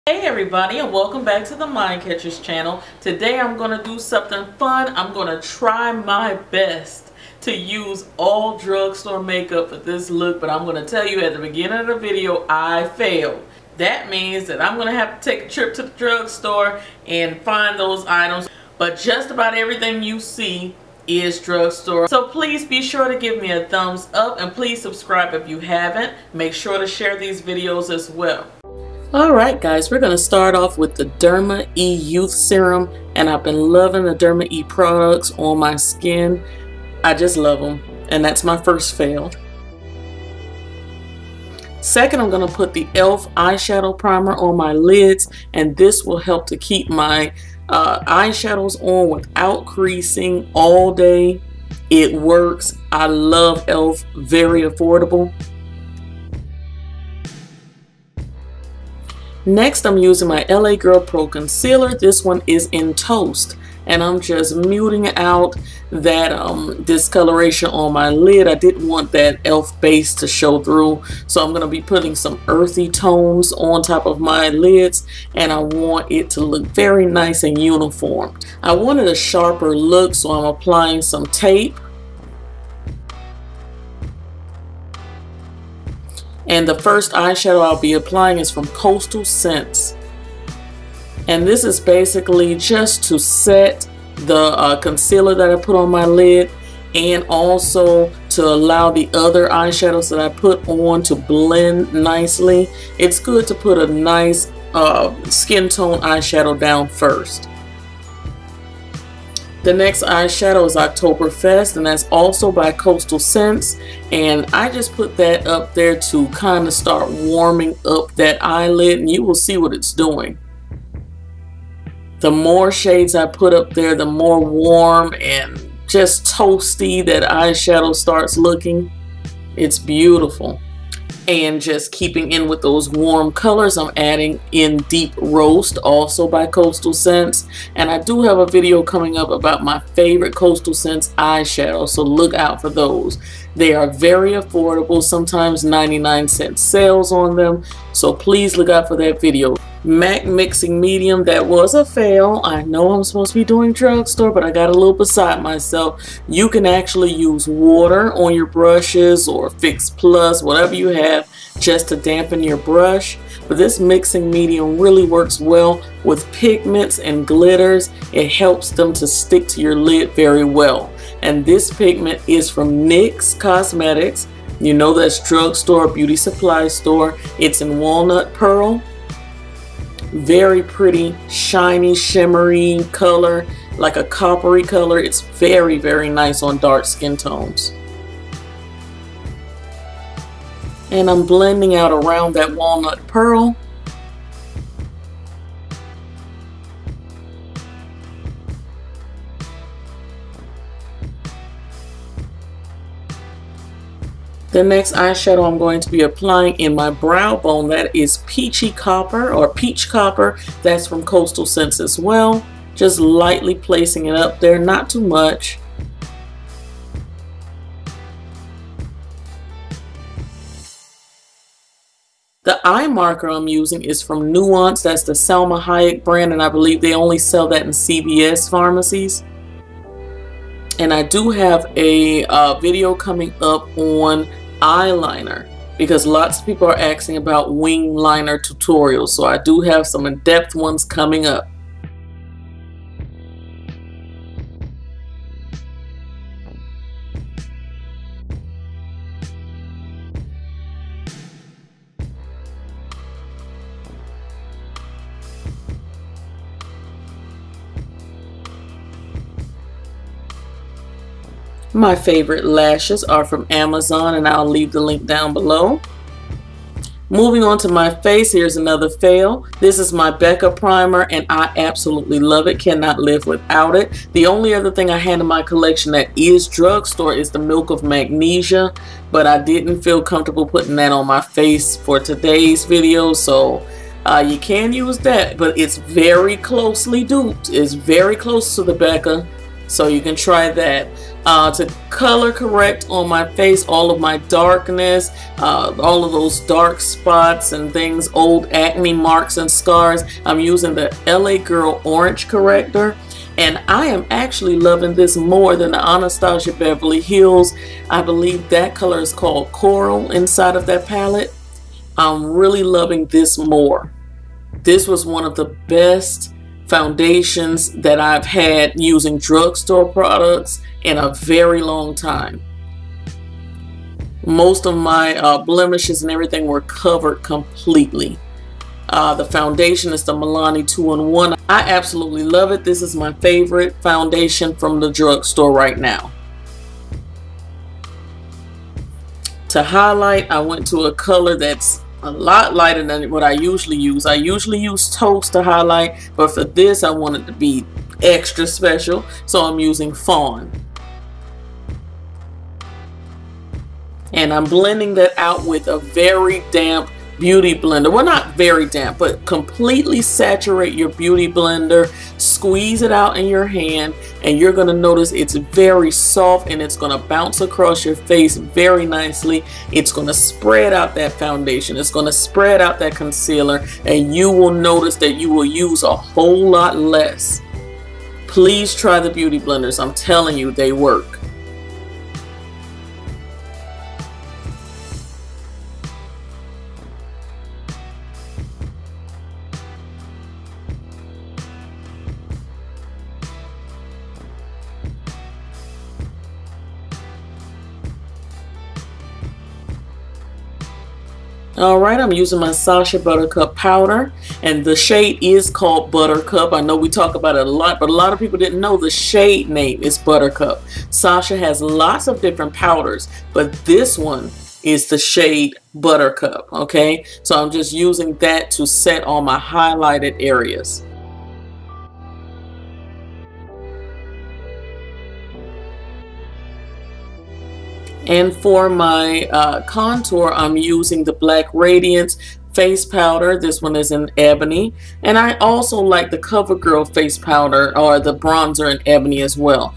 Hey everybody, and welcome back to the MindCatcher's channel. Today I'm going to do something fun. I'm going to try my best to use all drugstore makeup for this look, but I'm going to tell you at the beginning of the video I failed. That means that I'm going to have to take a trip to the drugstore and find those items, but just about everything you see is drugstore. So please be sure to give me a thumbs up and please subscribe if you haven't. Make sure to share these videos as well. Alright guys, we're going to start off with the Derma E Youth Serum, and I've been loving the Derma E products on my skin. I just love them, and that's my first fail. Second, I'm going to put the e.l.f. eyeshadow primer on my lids, and this will help to keep my eyeshadows on without creasing all day. It works. I love e.l.f. Very affordable. Next, I'm using my LA Girl Pro Concealer. This one is in Toast, and I'm just muting out that discoloration on my lid. I didn't want that e.l.f. base to show through, so I'm going to be putting some earthy tones on top of my lids, and I want it to look very nice and uniform. I wanted a sharper look, so I'm applying some tape. And the first eyeshadow I'll be applying is from Coastal Scents. And this is basically just to set the concealer that I put on my lid, and also to allow the other eyeshadows that I put on to blend nicely. It's good to put a nice skin tone eyeshadow down first. The next eyeshadow is Oktoberfest, and that's also by Coastal Scents, and I just put that up there to kind of start warming up that eyelid, and you will see what it's doing. The more shades I put up there, the more warm and just toasty that eyeshadow starts looking. It's beautiful. And just keeping in with those warm colors, I'm adding in Deep Roast, also by Coastal Scents. And I do have a video coming up about my favorite Coastal Scents eyeshadows, so look out for those. They are very affordable, sometimes 99-cent sales on them, so please look out for that video. MAC Mixing Medium, that was a fail. I know I'm supposed to be doing drugstore, but I got a little beside myself. You can actually use water on your brushes or Fix Plus, whatever you have, just to dampen your brush. But this mixing medium really works well with pigments and glitters. It helps them to stick to your lid very well. And this pigment is from NYX Cosmetics. You know that's drugstore, beauty supply store. It's in Walnut Pearl. Very pretty, shiny, shimmery color, like a coppery color. It's very, very nice on dark skin tones. And I'm blending out around that Walnut Pearl. The next eyeshadow I'm going to be applying in my brow bone, that is Peachy Copper or Peach Copper. That's from Coastal Scents as well. Just lightly placing it up there, not too much. The eye marker I'm using is from Nuance. That's the Salma Hayek brand, and I believe they only sell that in CVS pharmacies. And I do have a video coming up on eyeliner, because lots of people are asking about wing liner tutorials, so I do have some in-depth ones coming up. My favorite lashes are from Amazon, and I'll leave the link down below. Moving on to my face, here's another fail. This is my BECCA primer, and I absolutely love it. Cannot live without it. The only other thing I had in my collection that is drugstore is the Milk of Magnesia, but I didn't feel comfortable putting that on my face for today's video, so you can use that, but it's very closely duped. It's very close to the BECCA, so you can try that. to color correct on my face, all of my darkness, all of those dark spots and things, old acne marks and scars. I'm using the LA Girl Orange Corrector. And I am actually loving this more than the Anastasia Beverly Hills. I believe that color is called Coral inside of that palette. I'm really loving this more. This was one of the best foundations that I've had using drugstore products in a very long time. Most of my blemishes and everything were covered completely. The foundation is the Milani 2-in-1. I absolutely love it. This is my favorite foundation from the drugstore right now. To highlight, I went to a color that's a lot lighter than what I usually use. I usually use Toast to highlight, but for this I wanted to be extra special, so I'm using Fawn. And I'm blending that out with a very damp beauty blender. Well, not very damp, but completely saturate your beauty blender, squeeze it out in your hand, and you're going to notice it's very soft and it's going to bounce across your face very nicely. It's going to spread out that foundation, it's going to spread out that concealer, and you will notice that you will use a whole lot less. Please try the beauty blenders. I'm telling you, they work. Alright, I'm using my Sacha Buttercup powder, and the shade is called Buttercup. I know we talk about it a lot, but a lot of people didn't know the shade name is Buttercup. Sacha has lots of different powders, but this one is the shade Buttercup, okay? So I'm just using that to set all my highlighted areas. And for my contour, I'm using the Black Radiance face powder. This one is in Ebony. And I also like the CoverGirl face powder, or the bronzer in Ebony as well.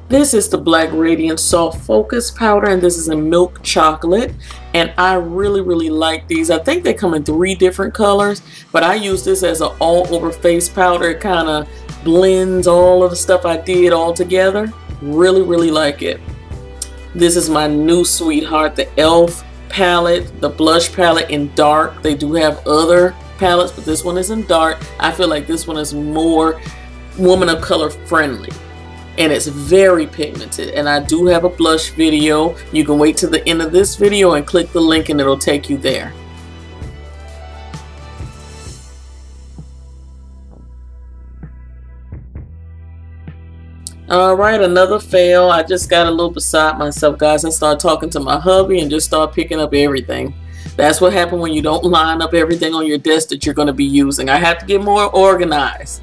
This is the Black Radiance Soft Focus Powder, and this is in Milk Chocolate. And I really like these. I think they come in 3 different colors, but I use this as an all-over face powder. It kind of blends all of the stuff I did all together. Really like it. This is my new sweetheart, the e.l.f. palette, the blush palette in dark. They do have other palettes, but this one is in dark. I feel like this one is more woman of color friendly. And it's very pigmented, and I do have a blush video. You can wait to the end of this video and click the link and it'll take you there. Alright, another fail. I just got a little beside myself, guys, and started talking to my hubby and just started picking up everything. That's what happened when you don't line up everything on your desk that you're going to be using. I have to get more organized.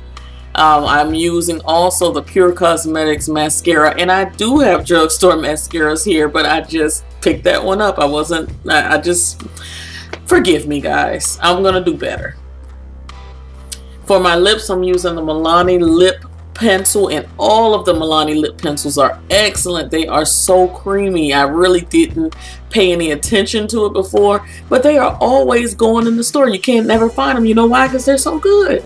I'm using also the Pure Cosmetics mascara, and I do have drugstore mascaras here, but I just picked that one up. I just, forgive me guys, I'm gonna do better. For my lips, I'm using the Milani lip pencil, and all of the Milani lip pencils are excellent. They are so creamy. I really didn't pay any attention to it before, but they are always going in the store. You can't never find them. You know why? Because they're so good.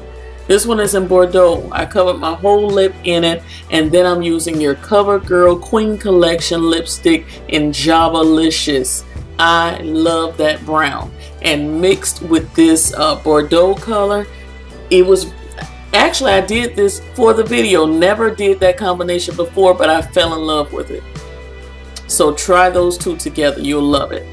This one is in Bordeaux. I covered my whole lip in it, and then I'm using your CoverGirl Queen Collection lipstick in Javalicious. I love that brown, and mixed with this Bordeaux color. It was actually, I did this for the video. Never did that combination before, but I fell in love with it. So try those two together. You'll love it.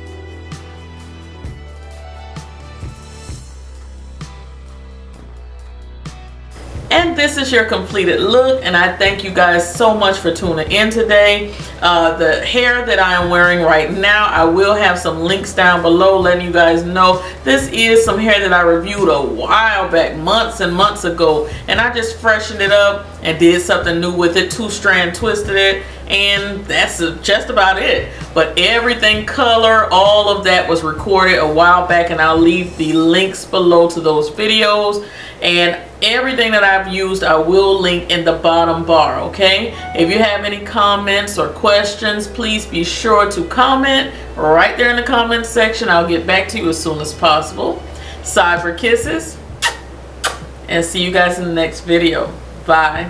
And this is your completed look, and I thank you guys so much for tuning in today. The hair that I am wearing right now, I will have some links down below letting you guys know this is some hair that I reviewed a while back, months and months ago, and I just freshened it up and did something new with it, 2-strand twisted it, and that's just about it. But everything, color, all of that was recorded a while back, and I'll leave the links below to those videos. And everything that I've used I will link in the bottom bar, okay? If you have any comments or questions, please be sure to comment right there in the comment section. I'll get back to you as soon as possible. Cyber kisses, and see you guys in the next video. Bye.